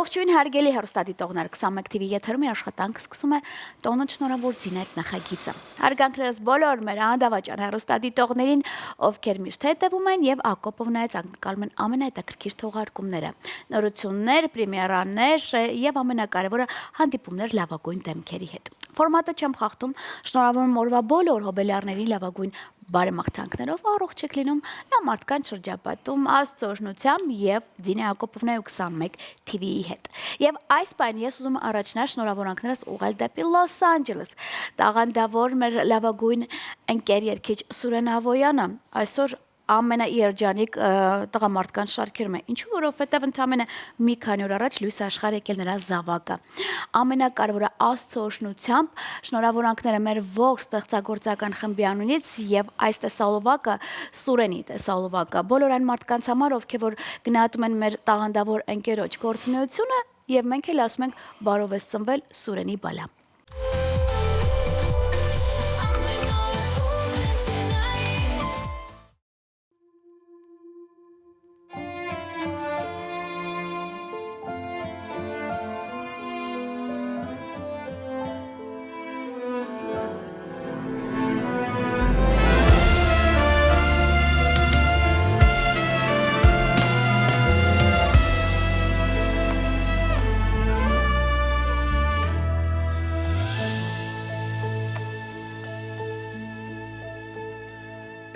Ողջույն հարգելի հեռուստադիտողներ, 21 TV եթերում աշխատանք սկսում է տոնոց շնորհավոր Ձինետ նախագիծը։ Հարգանքներս բոլոր մեր անդավաճան հեռուստադիտողներին, ովքեր միշտ հետևում են եւ Ակոպովնայից անկալում են ամենահետաքրքիր թողարկումները, նորություններ, պրեմիերաներ եւ ամենակարևորը հանդիպումներ լավագույն դեմքերի հետ։ Ֆորմատը չեմ խախտում, շնորհավորում օրվա բոլոր հոբելյարների լավագույն բարեմաղթանքներով առողջ եք լինում, լավ մարդկանց շրջապատում, Աստծո օրհնությամբ եւ Ձինե Ակոպովնայի 21 TV-ի հետ։ Եվ այս պայն ես ուզում եմ առաջնալ շնորհավորանքներս ուղղել դեպի Լոս Անջելես։ Տաղանդավոր մեր լավագույն ընկեր երգիչ Սուրեն Ավոյանը այսօր ամենաերջանիկ տղամարդկանց շարքերում է։ Ինչու, որովհետև ընդամենը մի քանի օր առաջ լույս աշխարհ եկել նրա զավակը։ Ամենակարևորը Աստծո օրհնությամբ շնորհավորանքները մեր ողջ ստեղծագործական խմբի անունից եւ այս տեսալովակը Սուրենի տեսալովակը բոլոր այն մարդկանց համար, ովքեր որ գնահատում են մեր տաղանդավոր ընկերոջ գործունեությունը եւ մենք էլ ասում ենք բարով ես ծնվել Սուրենի բալա։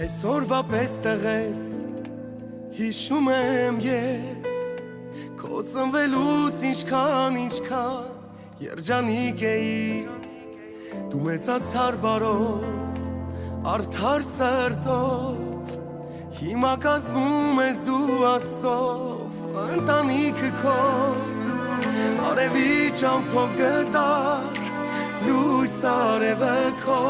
Այսօրվա պես տղես հիշում եմ ես քո ծնվելուց ինչքան երջանիկ էի դու մեծացար բարով արդար սրտով հիմա կազմում ես դու Աստծով ընտանիքը քո արևի ճամփով գտար լույս արևը քո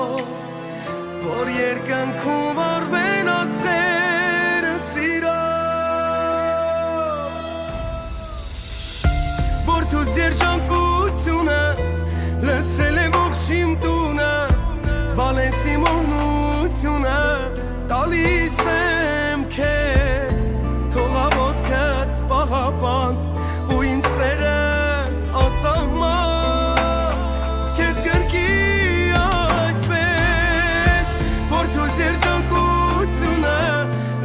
որ երկնքում վարվեն աստղերը սիրով Որդուս երջանկությունը լցրել է ողջ իմ տունը բալես իմ օրհնությունը տալիս եմ քեզ թող աղոթքս պահապան ու իմ սերը անսահման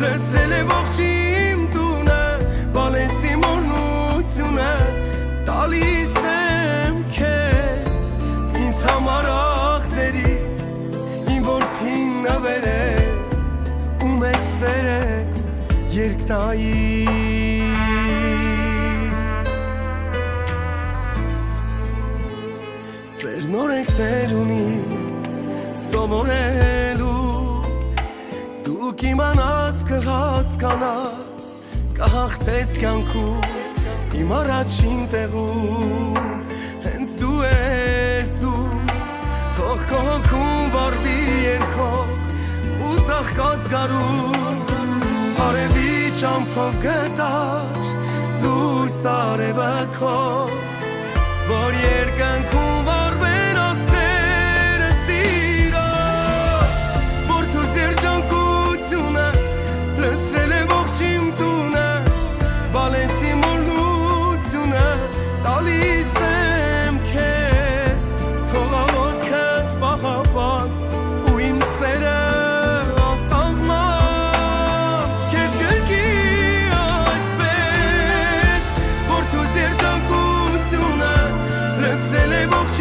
Լցել է ողջ իմ տունը, բալես իմ օրհնությունը, տալիս եմ քեզ, ինձ համար ախտերի, իմ որդին նվեր է, ու մեծ սեր է, երկնայի Սերն օրենքներ ունի, սովորելու Դուք իմանաս կհասկանաս, կհաղթես կյանքում Իմ առաջին տեղում, հենց դու ես դու Թող քո հոգում վարվի երգով ու ծաղկած գարում Արևի ճամփով գտար լույս արևը քո Որ երկնքում վարվեն աստղերը սիրով Որդուս երջանկությունը լցրել է ողջ իմ տունը բալես իմ օրհնությունը տալիս եմ քեզ թող աղոթքս պահապան ու իմ սերը անսահման քեզ գրկի այսպես Որդուս երջանկությունը լցրել է ողջ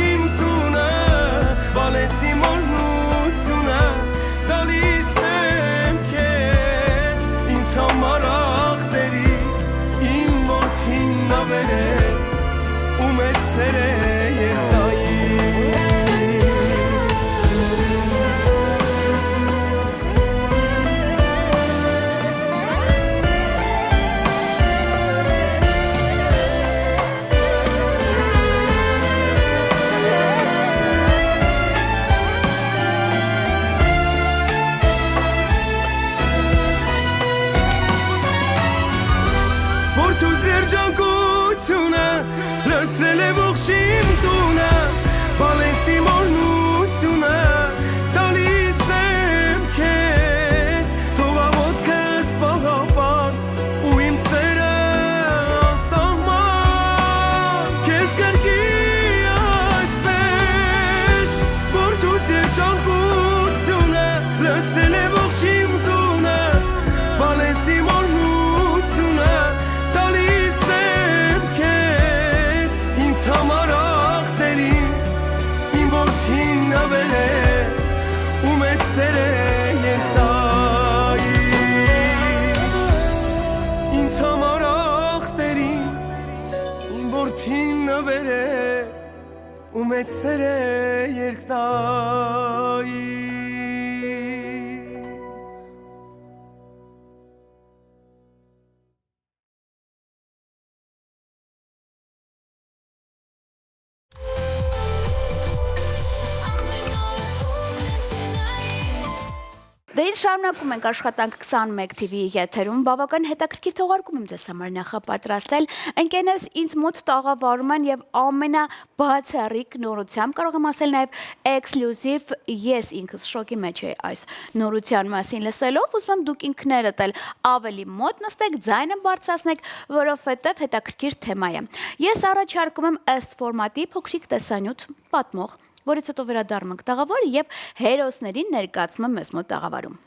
Դե ինչ շարունակում ենք աշխատանք 21 TV-ի եթերում, բավական հետաքրքիր թողարկում եմ ձեզ համար նախապատրաստել։ Ընկերներս ինձ մոտ տաղավարում են եւ ամենաբացառիկ նորությամբ, կարող եմ ասել նաեւ էքսկլյուզիվ, ես ինքս շոկի մեջ եի այս նորության մասին լսելով, ուզում եմ դուք ինքներդ էլ ավելի մոտ նստեք, ձայնը բարձրացնեք, որովհետեւ հետաքրքիր թեմա է։ Ես առաջարկում եմ ըստ ֆորմատի փոքրիկ տեսանյութ պատմող, որից հետո վերադառնում ենք տաղավարը եւ հերոսներին ներկայացնում եմ մեզ մոտ տաղավարում։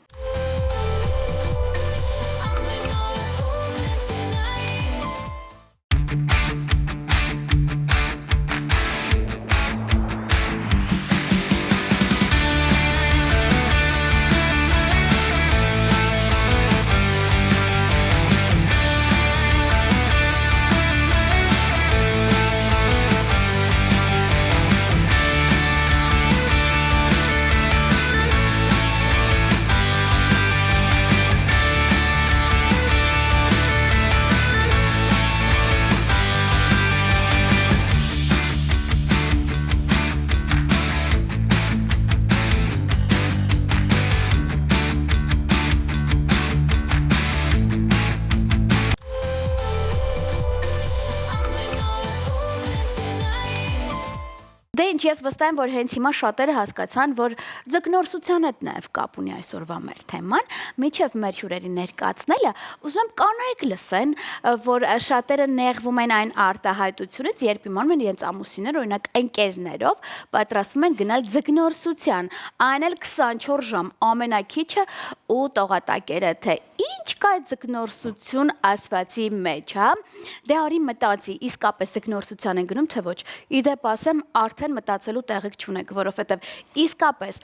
Դե ինչ, ես վստահ եմ, որ հենց հիմա շատերը հասկացան, որ ձկնորսության հետ նաև կապ ունի այսօրվա մեր թեման, միջև մեր հյուրերի ներկայացնելը, ուզում եմ կանայք լսեն, որ շատերը նեղվում են այն արտահայտությունից, երբ իմանում են իրենց ամուսինները, օրինակ ընկերներով, պատրաստվում են գնալ ձկնորսության, այն էլ 24 ժամ ամենակիչը ու տողատակերը, թե ինչ կա այդ ձկնորսություն ասվածի մեջ, հա։ Դե արի մտածի, իսկապես ձկնորսության են գնում, թե ոչ։ Իդեպ ասեմ, արդեն մտածելու տեղիք չունեք, որովհետև իսկապես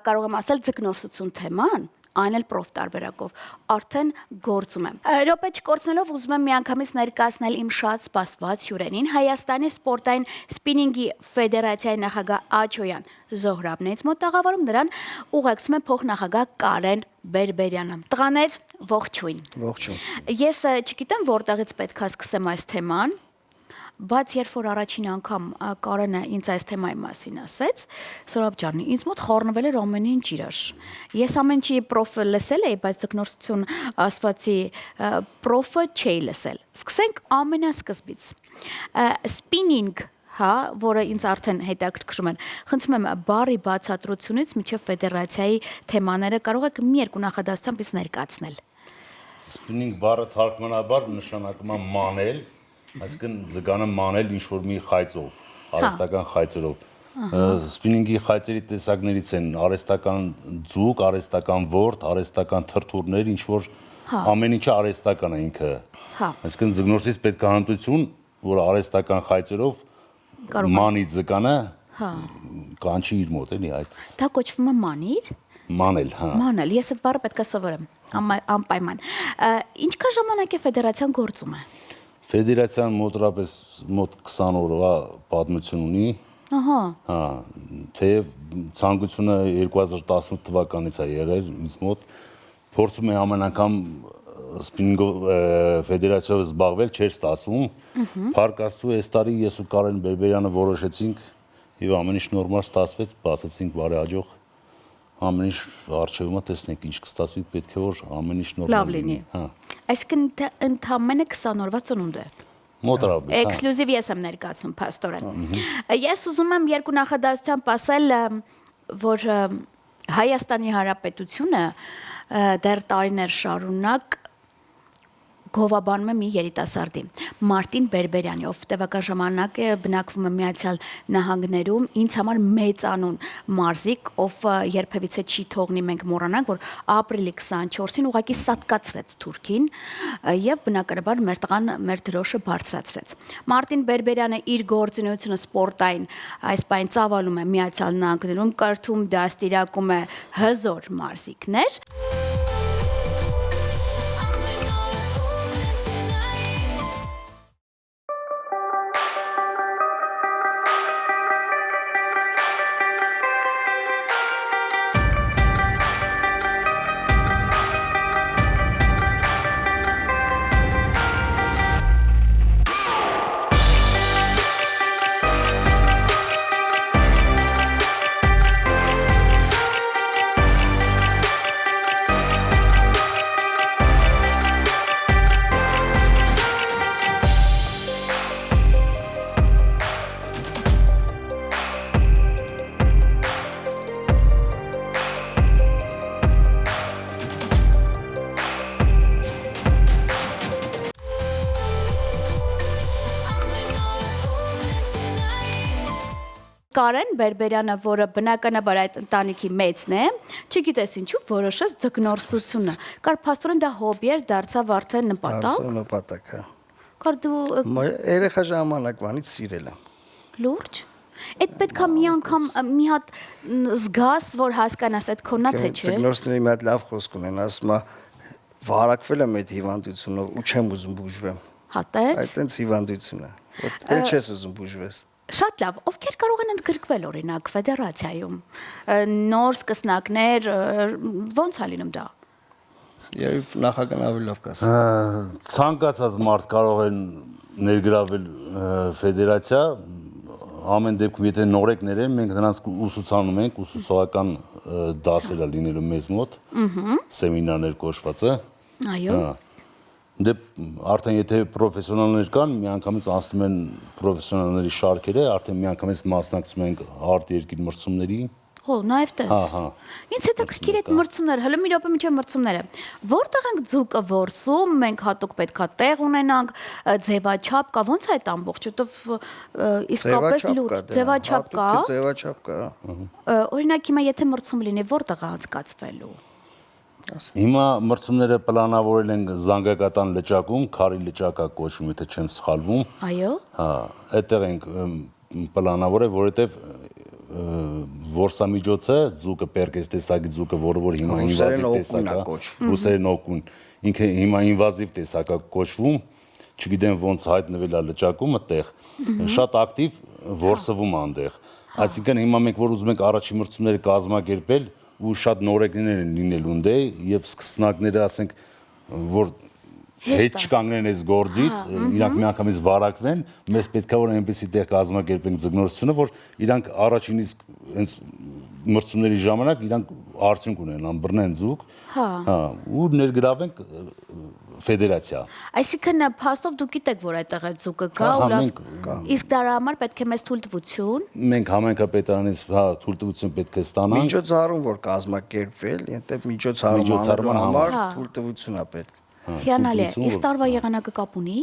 կարող եմ ասել ձկնորսություն թեման, այն էլ պրոֆ տարբերակով, արդեն գործում եմ։ Րոպե չկորցնելով ուզում եմ միանգամից ներկայացնել իմ շատ սպասված հյուրերին, Հայաստանի սպորտային սպինինգի ֆեդերացիայի նախագահ Աչոյան Զոհրաբն է մոտ տաղավարում, նրան ուղեկցում է փոխնախագահ Կարեն Բերբերյանը։ Տղաներ, ողջույն։ Ողջույն։ Ես չգիտեմ որտեղից պետք է սկսեմ այս թեման, բայց երբ որ առաջին անգամ Կարենը ինձ այս թեմայի մասին ասեց, Սորապ ջան, ինձ մոտ խառնվել էր ամեն ինչ իրար։ Ես ամեն ինչի պրոֆը լսել էի, բայց ձկնորսություն ասվածի պրոֆը չէի լսել։ Սկսենք ամենասկզբից։ Սպինինգ, հա, որը ինձ արդեն հետաքրքրում են։ Խնդրում եմ բառի բացատրությունից մինչև ֆեդերացիայի թեմաները կարող եք մի երկու նախադասությամբ ինձ ներկայացնել։ Սպինինգ բառը թարգմանաբար նշանակում է մանել, այսինքն ձգանը մանել ինչ-որ մի խայծով, արհեստական խայծերով։ Սպինինգի խայծերի տեսակներից են արհեստական ձուկ, արհեստական ворդ, արհեստական թրթուրներ, ինչ-որ ամեն ինչը արհեստական է ինքը։ Այսինքն ձկնորսից պետք է հանդություն, որ արհեստական խայծերով մանի ձկանը կանչի իր մոտ, էլի այդ։ Դա կոչվում է մանիր։ Մանել, հա։ Մանել, ես այդ բառը պետք է սովորեմ, անպայման։ Ինչքան ժամանակ է ֆեդերացիան գործում է։ Ֆեդերացիան մոտավորապես մոտ 20 օրվա պատմություն ունի։ Ահա։ Հա, թեև ցանկությունը 2018 թվականից է եղել ինձ մոտ, փորձում եմ ամեն անգամ սպինինգով ֆեդերացիայով զբաղվել, չէր ստացվում։ Փառք Աստծո, այս տարի ես ու Կարեն Բերբերյանը որոշեցինք եւ ամեն ինչ նորմալ ստացվեց, բացեցինք բարի աջող։ Ամեն ինչ արժևումա տեսնենք ինչ կստացվի, պետք է որ ամեն ինչ նորմալ լավ լինի։ Հա։ Այսինքն ընդամենը 20 օրվա ծնունդ է։ Մոտավորապես, հա։ Էքսկլյուզիվ ես եմ ներկայացնում փաստորեն։ Ես ուզում եմ երկու նախադասությամբ ասել, որ Հայաստանի Հանրապետությունը դեռ տարիներ շարունակ գովաբանում է մի երիտասարդի, Մարտին Բերբերյանի, ով տևական ժամանակ է բնակվում է Միացյալ Նահանգներում, ինձ համար մեծանուն մարզիկ, ով երբևիցե չի թողնի մենք մոռանանք, որ ապրիլի 24-ին ուղղակի սատկացրեց Թուրքին եւ բնակարաբար մեր տղան մեր դրոշը բարձրացրեց։ Մարտին Բերբերյանը իր գործունեությունը սպորտային այս բան ծավալում է Միացյալ Նահանգներում, կրթում, դաստիարակում է հզոր մարզիկներ։ Կարեն Բերբերյանը, որը բնականաբար այդ ընտանիքի մեծն է, չգիտես ինչու որոշեց ձկնորսությունը։ Կար փաստորեն դա հոբի էր, դարձավ արդեն նպատակ։ Դարձավ նպատակ, հա։ Կար դու Երեխա ժամանակվանից սիրել եմ։ լուրջ։ Այդ պետքա մի անգամ մի հատ զգաս, որ հասկանաս այդ քոնա թե չէ։ Ձկնորսների մի հատ լավ խոսք ունեն, ասում է վարակվել եմ այդ հիվանդությունով ու չեմ ուզում բուժվեմ։ Հատեց։ Այդ տենց հիվանդություն է։ Որ չես ուզում բուժվես։ Շատ լավ, ովքեր կարող են ընդգրկվել օրինակ ֆեդերացիայում։ Նոր սկսնակներ, ոնց է լինում դա։ Եվ նախագահն ավելի լավ կասի։ Ցանկացած մարդ կարող են ներգրավել ֆեդերացիա, ամեն դեպքում եթե նորեկներ են, մենք նրանց ուսուցանում ենք, ուսուցողական դասեր է լինելու մեզ մոտ, սեմինարներ կոչվածը։ Այո։ Դե արդեն եթե պրոֆեսիոնալներ կան, միանգամից անցնում են պրոֆեսիոնալների շարքերը, արդեն միանգամից մասնակցում ենք արտերկիր մրցումների։ Օ, նաև դες։ Ահա։ Ինձ հետաքրքիր այդ մրցումները, հələ մի րոպե միջև մրցումները։ Որտեղ ենք ձուկը որսում, մենք հատուկ պետքա տեղ ունենանք, ձևաչափ կա, ոնց է այդ ամբողջը, որտեվ իսկապես լուրջ ձևաչափ կա։ Ձևաչափ կա։ Օրինակ հիմա եթե մրցում լինի, որտեղ է անցկացվելու։ Հիմա մրցումները պլանավորել են Զանգակատան լճակում, Քարի լճակա կոչվում, եթե չեմ սխալվում։ Այո։ Հա, այդտեղ ենք պլանավորել, որովհետև որսամիջոցը, ձուկը պերկես տեսակի ձուկը, որը որ հիմա ինվազիվ տեսակ է, ռուսերեն օկուն, ինքը հիմա ինվազիվ տեսակ է կոչվում, չգիտեմ ոնց հայտնվել է լճակում այդտեղ, շատ ակտիվ որսվում է այնտեղ։ Այսինքն հիմա մենք որ ուզում ենք առաջին մրցումները կազմակերպել ու շատ նորեկներ են լինելու ընդե եւ սկսնակները ասենք որ հետ չկանգնեն այս գործից, իրանք միանգամից վարակվեն, մեզ պետքա որ այնպեսի տեղ կազմակերպենք ձգնորսությունը, որ իրանք առաջին իսկ հենց մրցումների ժամանակ իրանք արդյունք ունենան, բռնեն ձուկ, հա, ու ներգրավենք ֆեդերացիա։ Այսինքն փաստով դուք գիտեք, որ այդտեղ է ձուկը կա ու լավ։ Իսկ դրա համար պետք է մեզ թույլտվություն։ Մենք համայնքապետարանից հա թույլտվություն պետք է ստանանք։ Միջոցառում որ կազմակերպվել, այնտեղ միջոցառման համար թույլտվություն է պետք։ Հիանալի է։ Իսկ տարվա եղանակը կապ ունի։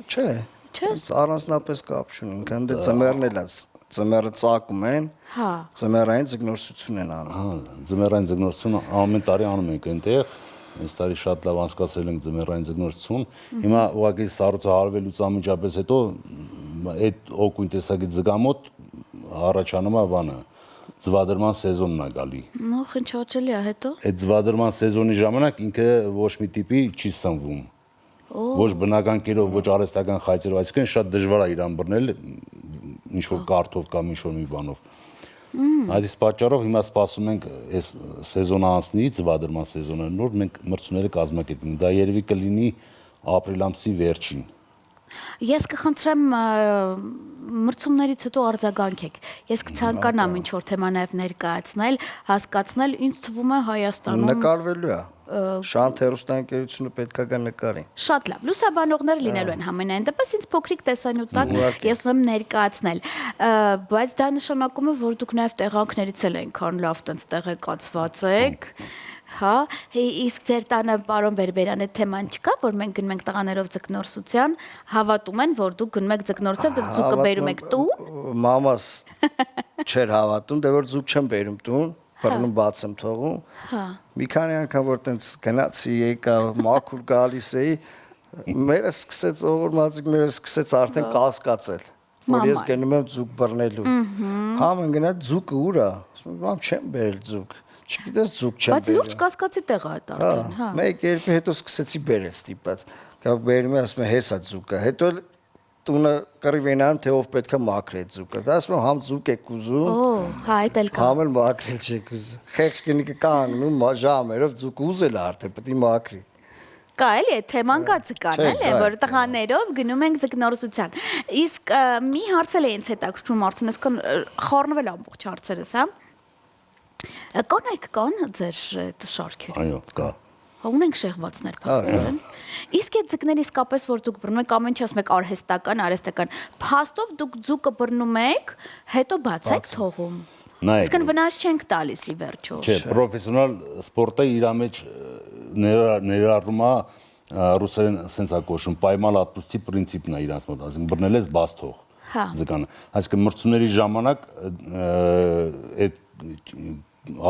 Չէ։ Չէ։ Առանձնապես կապ չունի, ինքան դե ձմեռն էլ է, ձմեռը ծակում են, հա, ձմեռային ձգնորսություն են անում։ Հա, ձմեռային ձգնորսությունը ամեն տարի անում ենք այնտեղ, այս տարի շատ լավ անցկացրել ենք ձմեռային ձգնորսություն։ Հիմա ուղղակի սառույցը հարվելուց անմիջապես հետո այդ օկուն տեսակի ձգամոտ առաջանում է բանը ձվադրման սեզոնն է գալի։ Նո, խնչոջելի է հետո։ Այդ ձվադրման սեզոնի ժամանակ ինքը ոչ մի տիպի չի սնվում։ Ոչ բնական կերով, ոչ արհեստական խայծերով, այսինքն շատ դժվար է իրան բռնել ինչ որ կարտով կամ ինչ որ մի բանով։ Այդ իսկ պատճառով հիմա սպասում ենք այս սեզոնը անցնի, ձվադրման սեզոնը, նոր մենք մրցումները կազմակերպենք։ Դա երևի կլինի ապրիլ ամսի վերջին։ Ես կխնդրեմ մրցումներից հետո արձագանքեք։ Ես կցանկանամ ինչ որ թեմա նաև ներկայացնել, հասկացնել, ինձ թվում է Հայաստանում նկարվելու է։ Շանթ հերոստանգերությունը պետքա գա նկարի։ Շատ լավ։ Լուսաբանողներ լինելու են համենայն դեպս ինձ փոքրիկ տեսանյութակ ես ուզում ներկայացնել, բայց դա նշանակում է, որ դուք նաև տեղանքներից էլ այնքան լավ տենց տեղեկացված եք։ Հա, իսկ ձեր տանը պարոն Բերբերյան այդ թեման չկա, որ մենք գնում ենք տղաներով ձկնորսության, հավատում են, որ դուք գնում եք ձկնորսել, դուք ձուկը բերում եք տուն։ Մամաս չէր հավատում, դե որ ձուկ չեմ բերում տուն, բռնում բաց եմ թողում։ Հա։ Մի քանի անգամ որ տենց գնացի, եկա, մաքուր գալիս էի, մերը սկսեց ողորմածիկ, մերը սկսեց արդեն կասկածել, որ ես գնում եմ ձուկ բռնելու։ Համեն գնա ձուկը ուր է։ Ասում չեմ բերել ձուկ։ Չգիտես ձուկ չեմ բերել։ Բայց լուրջ կասկածի տեղ է այդ արդեն, հա։ Մեկ-երկու հետո սկսեցի բերել ստիպած։ Գավ բերում եմ, ասում եմ հեսա ձուկը։ Հետո տունը կռիվենան թե ով պետքա մաքրի ձուկը։ Դա ասում եմ համ ձուկ եք ուզում։ Օ, հա, այդ էլ կա։ Համ էլ մաքրել չեք ուզում։ Խեղճ կնիկը կանգնում ժամերով ձուկը ուզել է արդեն, պետք է մաքրի։ Կա էլի այդ թեման կա ձկան, էլի, որ տղաներով գնում ենք ձկնորսության։ Իսկ մի հարց էլ է ինձ հետաքրքրում արդեն, այսքան խառնվել ամբողջ հարցերս, հա։ Կանայք կան ձեր այդ շարքերում։ Այո, կա։ Հա ունենք շեղվածներ փաստորեն։ Իսկ այդ ձկները իսկապես որ դուք բռնում եք, ամեն ինչ ասում եք արհեստական, փաստով դուք ձուկը բռնում եք, հետո բաց եք թողում։ Իսկն վնաս չենք տալիս ի վերջո։ Չէ, պրոֆեսիոնալ սպորտը իր մեջ ներառում է ռուսերեն սենց է կոչվում, պայմալ отпусти պրինցիպն է իրանց մոտ, ասենք բռնել ես բաց թող։ Հա։ ձգանը։ Այսինքն մրցումների ժամանակ այդ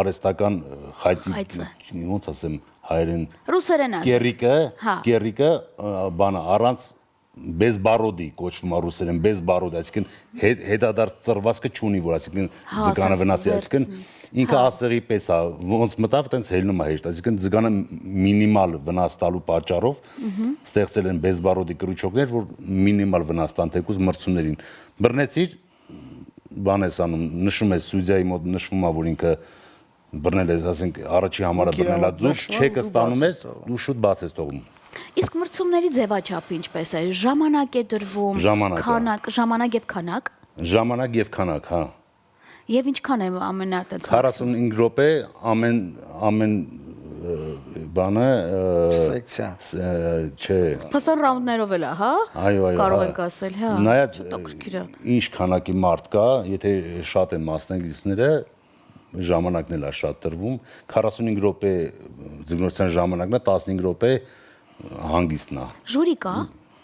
արհեստական Խայծը։ ոնց ասեմ հայերեն Ռուսերեն ասեմ։ Հա։ կերիկը բանը առանց Bezborodի կոչվում է ռուսերեն Bezborod, այսինքն հետադարձ ծրվածքը չունի, որ այսինքն ձգանը վնասի, այսինքն ինքը ասեղի պես է, ոնց մտավ, տենց հելնում է հեշտ, այսինքն ձգանը մինիմալ վնաս տալու պատճառով ստեղծել են Bezborodի կրուչոկներ, որ մինիմալ վնաս տան թեկուզ մրցումներին։ Բռնեցիր, բան ես անում, նշում ես սուդիայի մոտ նշվում է, որ ինքը բռնել ես, ասենք առաջի համարը բռնել է ձուկ, չեկը ստանում ես, ու շուտ բաց ես թողում։ Իսկ մրցումների ձևաչափը ինչպես է, ժամանակ է դրվում, քանակ, ժամանակ եւ քանակ։ Ժամանակ եւ քանակ, հա։ Եվ ինչքան է ամենատենց 45 րոպե ամեն բանը Սեկցիա։ չէ։ Փաստորեն ռաունդներով էլ է, հա։ Այո, Կարող ենք ասել, հա։ Նայած Հետաքրքիր է։ ինչ քանակի մարդ կա, եթե շատ են մասնակիցները, ժամանակն էլ է շատ տրվում, 45 րոպե ձգնորսության ժամանակն է, 15 րոպե հանգիստն է։ Ժուրի կա։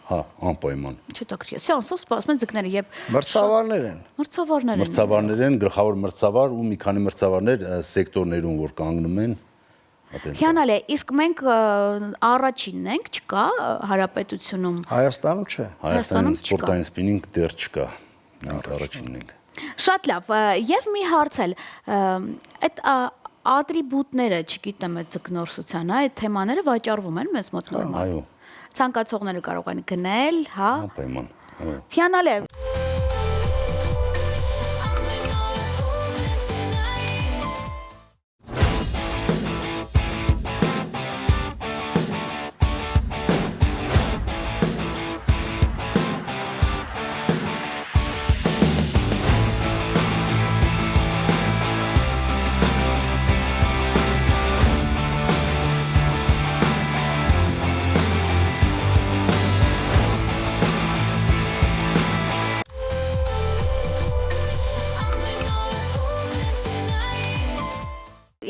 Հա, անպայման։ Հետաքրքիր։ Սեանսով սպասում են ձգները եւ Մրցավարներ են։ մրցավարներ են։ Մրցավարներ են, գլխավոր մրցավար ու մի քանի մրցավարներ սեկտորներում որ կանգնում են։ Հիանալ է, իսկ մենք առաջինն ենք, չկա Հանրապետությունում։ Հայաստանում չէ։ Հայաստանում սպորտային սպինինգ դեռ չկա։ Մենք առաջինն ենք։ Շատ լավ, եւ մի հարց էլ, այդ ատրիբուտները, չգիտեմ, այդ ձգնորսության, այդ թեմաները վաճառվում են մեզ մոտ նորմալ։ Այո։ Ցանկացողները կարող են գնել, հա։ Անպայման։ Այո։ Հիանալ է։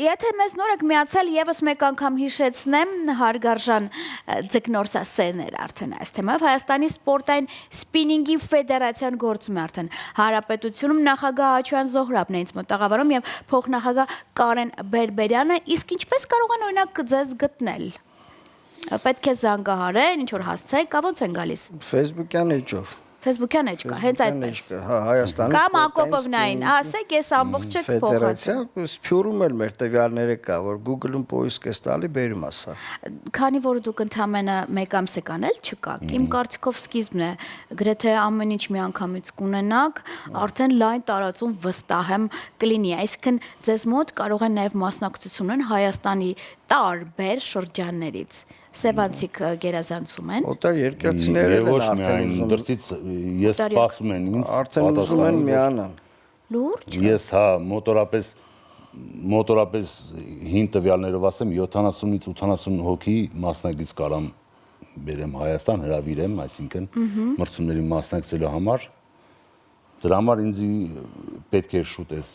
Եթե մեզ նոր եք միացել, եւս մեկ անգամ հիշեցնեմ հարգարժան ձգնորսասերներ արդեն այս թեմայով Հայաստանի սպորտային սպինինգի ֆեդերացիան գործում է արդեն Հանրապետությունում նախագահ Աչոյան Զոհրաբն է ինձ մոտաղավարում եւ փոխնախագահ Կարեն Բերբերյանը, իսկ ինչպես կարող են օրինակ ձեզ գտնել։ Պետք է զանգահարեն, ինչ որ հասցեք, ոնց են գալիս։ Facebook-յան էջով։ Facebook-յան էջ կա, հենց այդպես։ Հա, Հայաստանի Կամ Ակոպովնային, ասեք, ես ամբողջը ֆեդերացիա, Սփյուռում էլ մեր տվյալները կա, որ Google-ում պոիսկ է տալի բերում ասա։ Քանի որ դուք ընդամենը մեկ ամս եք անել, չկաք։ Իմ կարծիքով սկիզբն է, գրեթե ամեն ինչ մի անգամից կունենաք, արդեն լայն տարածում վստահ եմ կլինի։ Այսինքն ձեզ մոտ կարող են նաև մասնակցություն ունեն Հայաստանի տարբեր շրջաններից։ Սևանցիկ գերազանցում են։ Օտար երկրացիները են Ոչ արդեն միայն ուզում։ դրսից ես սպասում են ինձ Արդեն ուզում են միանան։ Լուրջ։ Ես հա մոտորապես հին տվյալներով ասեմ 70-ից 80 հոգի մասնակից կարամ բերեմ Հայաստան հրավիրեմ, այսինքն մրցումների մասնակցելու համար։ Դրա համար ինձ պետք է շուտ էս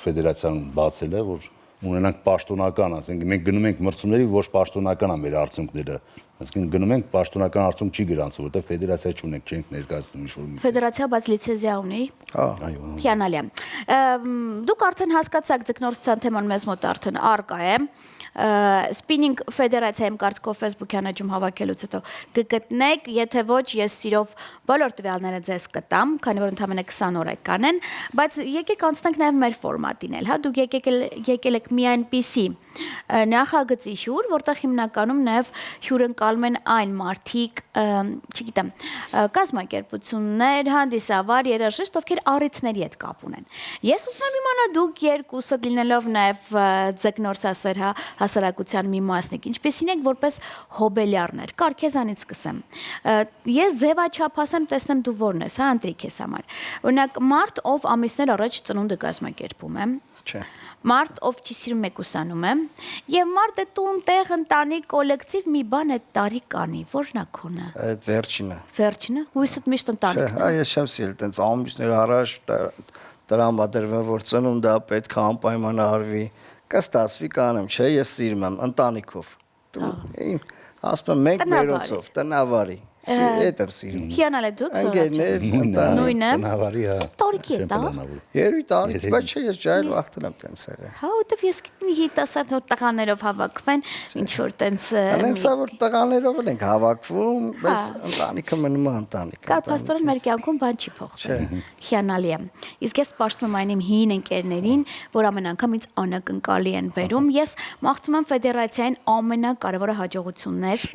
ֆեդերացիան բացել է, որ ունենանք պաշտոնական, ասենք մենք գնում ենք մրցումների, ոչ պաշտոնական է մեր արդյունքները, այսինքն գնում ենք պաշտոնական արդյունք չի գրանցվում, որտեղ ֆեդերացիա չունենք, չենք ներկայացնում ինչ-որ։ Ֆեդերացիա բայց լիցենզիա ունի։ Հա։ Այո։ Հիանալի է։ Դուք արդեն հասկացաք ձգնորսության թեման մեզ մոտ արդեն արկա է։ Spinning ֆեդերացիայում կարծիքով Facebook-յան էջում հավաքելուց հետո կգտնեք, եթե ոչ, ես սիրով բոլոր տվյալները ձեզ կտամ, քանի որ ընդամենը 20 օր եք կանեն, բայց եկեք անցնենք նաև մեր ֆորմատին էլ, հա, դուք եկել եք մի այնպիսի նախագծի հյուր, որտեղ հիմնականում նաև հյուրընկալում են այն մարդիկ, չգիտեմ, կազմակերպություններ, հանդիսավար, երաժիշտ, ովքեր առիթների հետ կապ ունեն։ Ես ուզում եմ իմանալ դուք երկուսը լինելով նաև ձգնորսասեր, հա, հասարակության մի մասնիկ, ինչպեսին եք որպես հոբելյարներ, կար քեզանից սկսեմ։ Ես ձևաչափ ասեմ, տեսնեմ դու որն ես, հա, ընտրիկ ես համար։ Օրինակ, մարդ, ով ամիսներ առաջ ծնունդը կազմակերպում է։ Չէ։ Մարդ, ով չի սիրում մեկուսանում է, եւ մարդ է տուն տեղ ընտանիք կոլեկտիվ մի բան այդ տարի կանի, որն է քոնը։ Այդ վերջինը։ Վերջինը, հույսդ միշտ Չէ, ընտանիքն է։ ես չեմ սիրել տենց ամիսներ առաջ տրամադրվում, որ ծնունդը պետք է անպայման արվի, կստացվի կանեմ, չէ, ես սիրում եմ ընտանիքով։ Ասում եմ մենք մերոցով, տնավարի։ Այդ եմ սիրում։ Հիանալ է դու Ընկերներ, ընտանիք։ Նույնը։ Տնավարի հա։ Տորքի է դա։ Երևի տարիք, բայց չէ, ես ջայր վախտել եմ տենց եղել։ Հա, որտեվ ես գտնի երիտասարդ որ տղաներով հավաքվեն, ինչ որ տենց Անենց որ տղաներով ենք հավաքվում, բայց ընտանիքը մնում է ընտանիք։ Կար փաստորեն մեր կյանքում բան չի փոխվել։ Հիանալի է։ Իսկ ես պաշտում եմ այն իմ հին ընկերներին, որ ամեն անգամ ինձ անակնկալի են բերում։ Ես մաղթում եմ ֆեդերացիային ամենակարևորը հաջողություններ։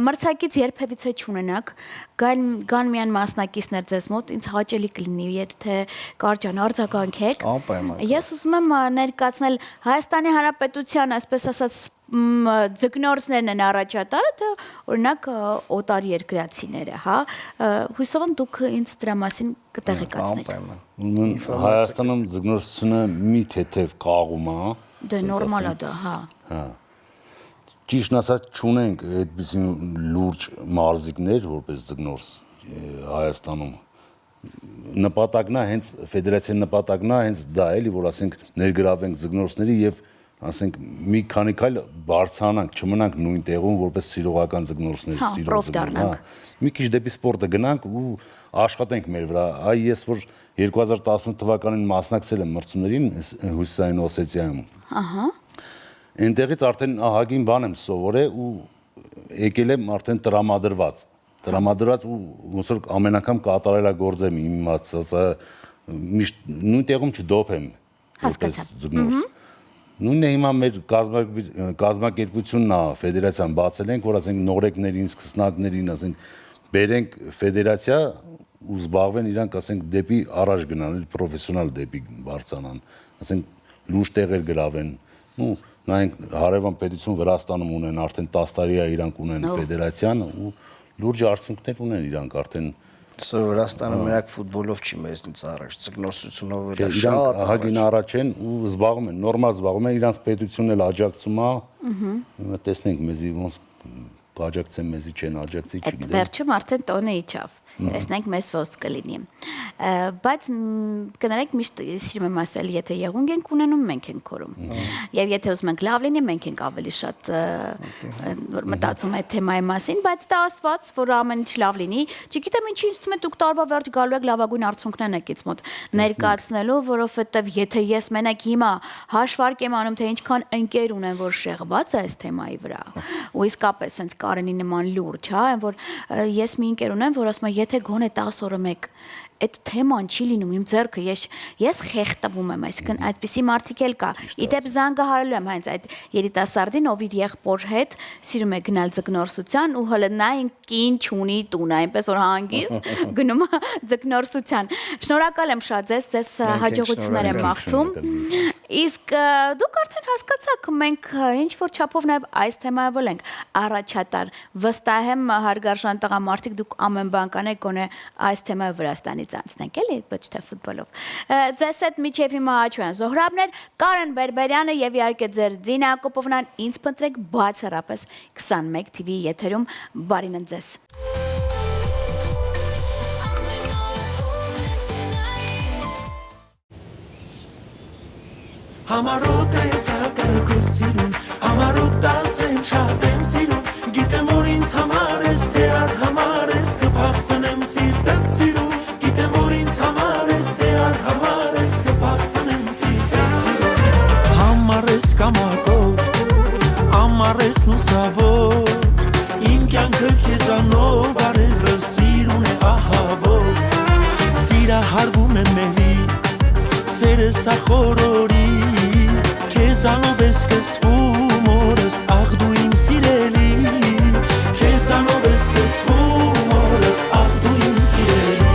Մրցակից երբևիցե չունենաք, գան միան մասնակիցներ ձեզ մոտ, ինձ հաճելի կլինի, եթե կարճան արձագանքեք։ Անպայման։ Ես ուզում եմ ներկայացնել Հայաստանի Հանրապետության, այսպես ասած, ձկնորսներն են առաջատարը, թե օրինակ օտար երկրացիները, հա, հույսով եմ դուք ինձ դրա մասին կտեղեկացնեք։ Անպայման։ Հայաստանում ձկնորսությունը մի թեթև կաղում է։ Դե նորմալ է դա, հա։ Հա։ Ճիշտ ասած չունենք այդպիսի լուրջ մարզիկներ, որպես ձկնորս Հայաստանում։ Նպատակն է հենց ֆեդերացիայի նպատակն է հենց դա էլի, որ ասենք ներգրավենք ձկնորսների եւ ասենք մի քանի քայլ բարձրանանք, չմնանք նույն տեղում, որպես սիրողական ձկնորսներ, պրոֆ դառնանք։ Մի քիչ դեպի սպորտը գնանք ու աշխատենք մեր վրա։ Այ ես որ 2018 թվականին մասնակցել եմ մրցումներին Հյուսիսային Օսետիայում։ Ահա։ Այնտեղից արդեն ահագին բան եմ սովորել ու եկել եմ արդեն տրամադրված ու ոնց որ ամեն անգամ կատարելագործեմ իմացածը միշտ նույն տեղում չդոփեմ Հասկացա։ Նույնն է հիմա մեր կազմակերպությունն է ֆեդերացիան բացել ենք որ ասենք նորեկներին, սկսնակներին ասենք բերենք ֆեդերացիա ու զբաղվեն իրանք ասենք դեպի առաջ գնան, պրոֆեսիոնալ դեպի բարձրանան, ասենք լուրջ տեղեր գրավեն։ Ու նայենք հարևան պետություն Վրաստանում ունեն արդեն 10 տարի է իրանք ունեն ֆեդերացիան ու լուրջ արդյունքներ ունեն իրանք արդեն Սա Վրաստանը մենակ ֆուտբոլով չի մեզնից առաջ, ձկնորսությունով էլ իրանք շատ ահագին առաջ են ու զբաղվում են, նորմալ զբաղվում են, իրանք պետությունն էլ աջակցում է։ Տեսնենք մեզի ոնց կաջակցեն, մեզի չեն աջակցի, Այդ չգիտեմ։ վերջում արդեն տոնը իջավ։ Տեսնենք մեզ ոնց կլինի։ Բայց կներեք միշտ սիրում եմ ասել, եթե եղունգ ենք ունենում, մենք ենք կորում։ Եվ եթե ուզում ենք լավ լինի, մենք ենք ավելի շատ մտածում այդ թեմայի մասին, բայց դա ասված, որ ամեն ինչ լավ լինի, չգիտեմ ինչի ինձ թվում է դուք տարվա վերջ գալու եք լավագույն արդյունքներն եկից մոտ ներկայացնելու, որովհետև եթե ես մենակ հիմա հաշվարկ եմ անում, թե ինչքան ընկեր ունեմ, որ շեղված է այս թեմայի վրա, ու իսկապես sense Կարենի նման լուրջ, հա, որ ես մի ընկեր ունեմ, որ ասում է, եթե գոնե 10 օրը մեկ այդ թեման չի լինում իմ ձեռքը, ես խեղդվում եմ, այսինքն այդպիսի մարդիկ էլ կա։ Իդեպ զանգահարելու եմ հենց այդ երիտասարդին, ով իր եղբոր հետ սիրում է գնալ ձկնորսության ու հələ նա կին չունի տուն, այնպես որ հանգիստ գնում է ձկնորսության։ Շնորհակալ եմ շատ ձեզ հաջողություններ եմ մաղթում։ Իսկ դուք արդեն հասկացաք, մենք ինչ որ չափով նաև այս թեմայով ենք առաջատար։ Վստահ եմ հարգարժան տղամարդիկ դուք ամեն բան կանեք գոնե այս թեմայով Վրաստանից անցնենք էլի, ոչ թե ֆուտբոլով։ Ձեզ հետ միջև հիմա Աչույան Զոհրաբներ, Կարեն Բերբերյանը եւ իհարկե ձեր Ձինա Ակոպովնան ինձ փնտրեք բացառապես 21 TV եթերում։ Բարին ձեզ։ Համարոտ է սակարկոս սիրուն, համարոտ դասեմ շատ եմ սիրուն, գիտեմ որ ինձ համար ես, թե ար համար ես, կպաղցնեմ սիրտդ սիրուն, գիտեմ որ ինձ համար ես, թե ար համար ես, կպաղցնեմ սիրտդ սիրուն, համար ես կամակոր, համար ես լուսավոր, իմ կյանքը քեզանով արևը սիրուն է ահավոր, սիրահարվում եմ մելի, սերը սա խորորի, Քեզանով ես կսվում օրս, աղ դու իմ սիրելի, Քեզանով ես կսվում օրս, աղ դու իմ սիրելի,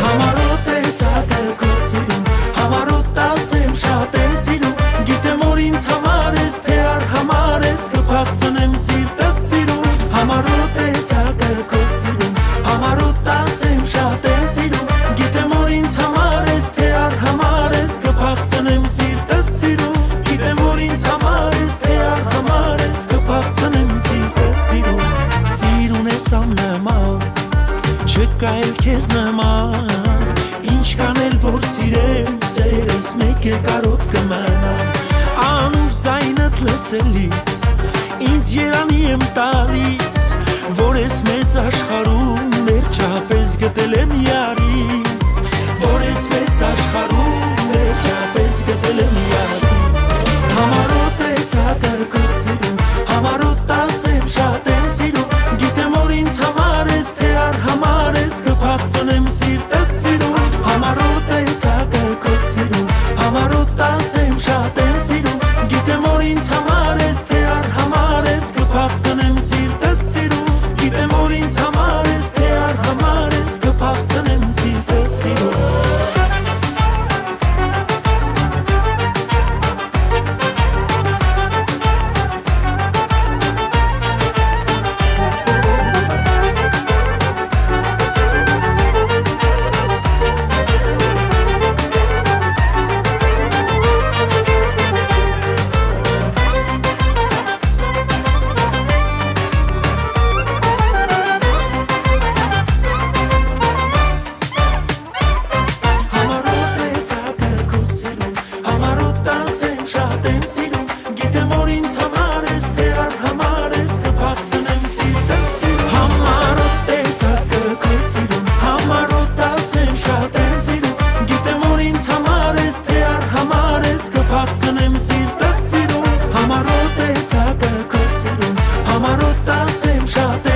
Համարոտ ես ակրկոտ սիրում, համարոտ ասեմ շատ եմ սիրում, գիտեմ որ ինձ համար ես, թե ար համար ես, կպաղցնեմ սիրտդ սիրում, Համարոտ ես ակրկոտ սիրում, համարոտ ասեմ շատ եմ սիրում, գիտեմ որ ինձ համար ես, թե ար համար ես, կպաղցնեմ սիրտդ սիրում, Գիտեմ որ ինձ համար ես, թե ար համար ես, կպաղցնեմ սիրտդ սիրում, Սիրուն ես ամնման, չկա էլ քեզ նման, Ինչքան էլ որ սիրեմ, սերես մեկ է կարոտ կմնա, Անուր ձայնդ լսելիս, ինձ երանի եմ տալիս, Որ որ ես մեծ աշխարհում վերջապես գտել եմ յարիս, որ ես մեծ աշխարհում վերջապես գտել եմ յարիս, համարոտ ես հակառակորդ սիրում, համարոտ ասեմ շատ եմ սիրում, գիտեմ որ ինձ համար ես, թե արհամար ես, կփախցնեմ սիրտդ սիրում, համարոտ ես հակառակորդ սիրում, համարոտ ասեմ շատ եմ սիրում, գիտեմ որ ինձ համար ես, թե արհամար ես, կփախցնեմ սիրտդ սիրում, գիտեմ որ ինձ համար ես, թե արհամար ես, կփախցնեմ սիրտդ սիրում. Համարոտ ես հակառակորդ սիրում, համարոտ ասեմ շատ